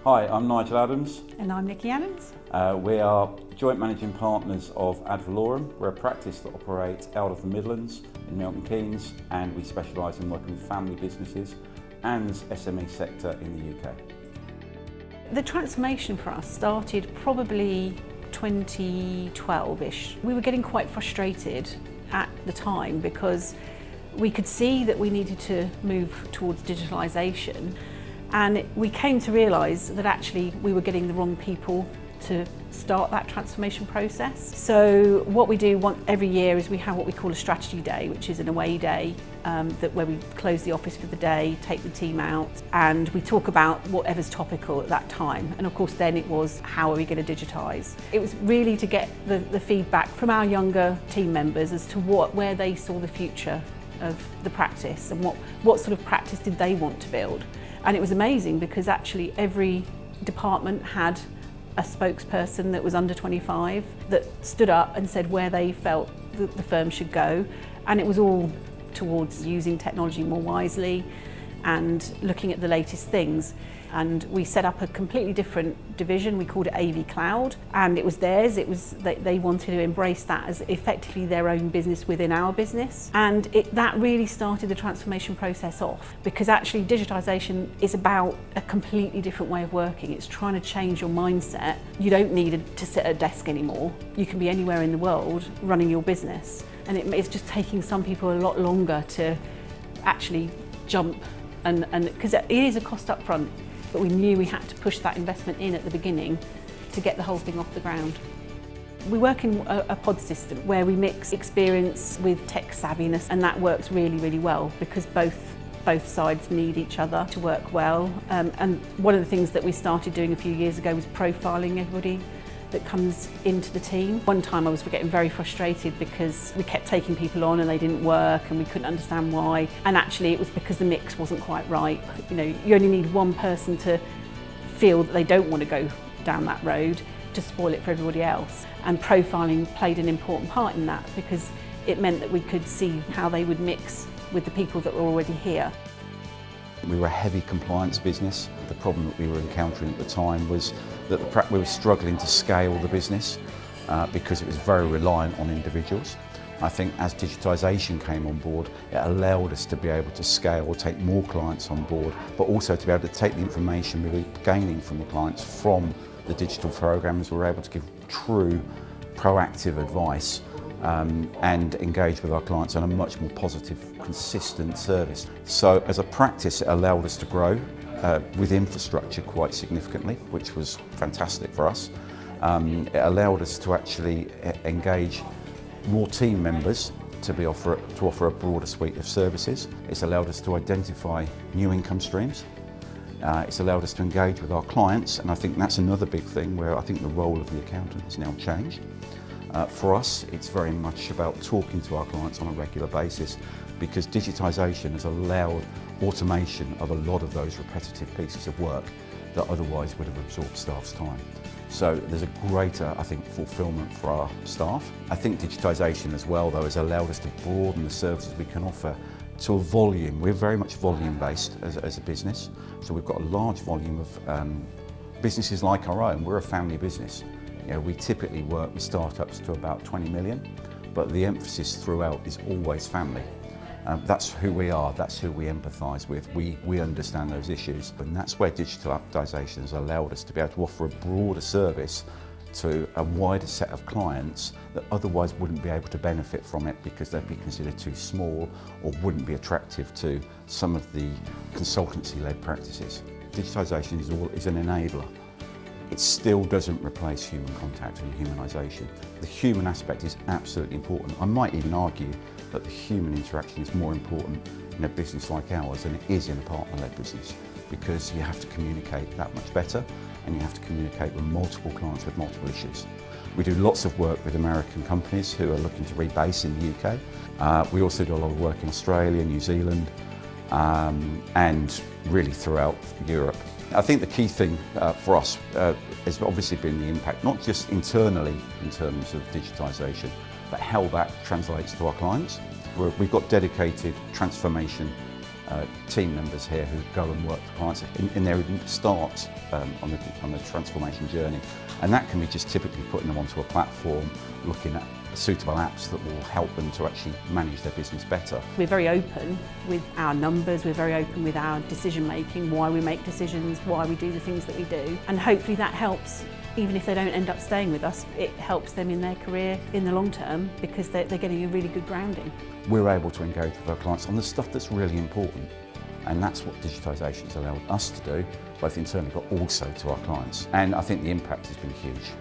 Hi, I'm Nigel Adams. And I'm Nikki Adams. We are joint managing partners of Valorem. We're a practice that operates out of the Midlands in Milton Keynes, and we specialise in working with family businesses and SME sector in the UK. The transformation for us started probably 2012-ish. We were getting quite frustrated at the time because we could see that we needed to move towards digitalisation, and we came to realise that actually we were getting the wrong people to start that transformation process. So what we do every year is we have what we call a strategy day, which is an away day where we close the office for the day, take the team out, and we talk about whatever's topical at that time. And of course then it was, how are we going to digitise? It was really to get the feedback from our younger team members as to where they saw the future of the practice and what sort of practice did they want to build. And it was amazing because actually every department had a spokesperson that was under 25 that stood up and said where they felt that the firm should go, and it was all towards using technology more wisely and looking at the latest things. And we set up a completely different division. We called it AV Cloud, and it was theirs. They wanted to embrace that as effectively their own business within our business, and that really started the transformation process off, because actually digitisation is about a completely different way of working. It's trying to change your mindset. You don't need to sit at a desk anymore. You can be anywhere in the world running your business, and it's just taking some people a lot longer to actually jump, and because it is a cost up front. But we knew we had to push that investment in at the beginning to get the whole thing off the ground. We work in a pod system where we mix experience with tech savviness, and that works really, really well because both sides need each other to work well. And one of the things that we started doing a few years ago was profiling everybody that comes into the team. One time I was getting very frustrated because we kept taking people on and they didn't work and we couldn't understand why. And actually it was because the mix wasn't quite right. You know, you only need one person to feel that they don't want to go down that road to spoil it for everybody else. And profiling played an important part in that because it meant that we could see how they would mix with the people that were already here. We were a heavy compliance business. The problem that we were encountering at the time was that we were struggling to scale the business because it was very reliant on individuals. I think as digitisation came on board, it allowed us to be able to scale, take more clients on board, but also to be able to take the information we were gaining from the clients from the digital programs. We were able to give true proactive advice and engage with our clients on a much more positive, consistent service. So as a practice, it allowed us to grow with infrastructure quite significantly, which was fantastic for us. It allowed us to actually engage more team members to offer a broader suite of services. It's allowed us to identify new income streams. It's allowed us to engage with our clients, and I think that's another big thing where I think the role of the accountant has now changed. For us, it's very much about talking to our clients on a regular basis because digitisation has allowed automation of a lot of those repetitive pieces of work that otherwise would have absorbed staff's time. So there's a greater, I think, fulfilment for our staff. I think digitisation as well, though, has allowed us to broaden the services we can offer to a volume. We're very much volume-based as a business, so we've got a large volume of businesses like our own. We're a family business. You know, we typically work with startups to about 20 million, but the emphasis throughout is always family. That's who we are, that's who we empathise with, we understand those issues, and that's where digitalisation has allowed us to be able to offer a broader service to a wider set of clients that otherwise wouldn't be able to benefit from it because they'd be considered too small or wouldn't be attractive to some of the consultancy-led practices. Digitisation is an enabler. It still doesn't replace human contact and humanisation. The human aspect is absolutely important. I might even argue that the human interaction is more important in a business like ours than it is in a partner-led business, because you have to communicate that much better and you have to communicate with multiple clients with multiple issues. We do lots of work with American companies who are looking to rebase in the UK. We also do a lot of work in Australia, New Zealand, and really throughout Europe. I think the key thing for us has obviously been the impact, not just internally in terms of digitisation, but how that translates to our clients. We've got dedicated transformation team members here who go and work for clients in their start on the transformation journey. And that can be just typically putting them onto a platform, looking at suitable apps that will help them to actually manage their business better. We're very open with our numbers, we're very open with our decision making, why we make decisions, why we do the things that we do. And hopefully that helps, even if they don't end up staying with us, it helps them in their career in the long term because they're getting a really good grounding. We're able to engage with our clients on the stuff that's really important. And that's what digitisation's allowed us to do, both internally but also to our clients. And I think the impact has been huge.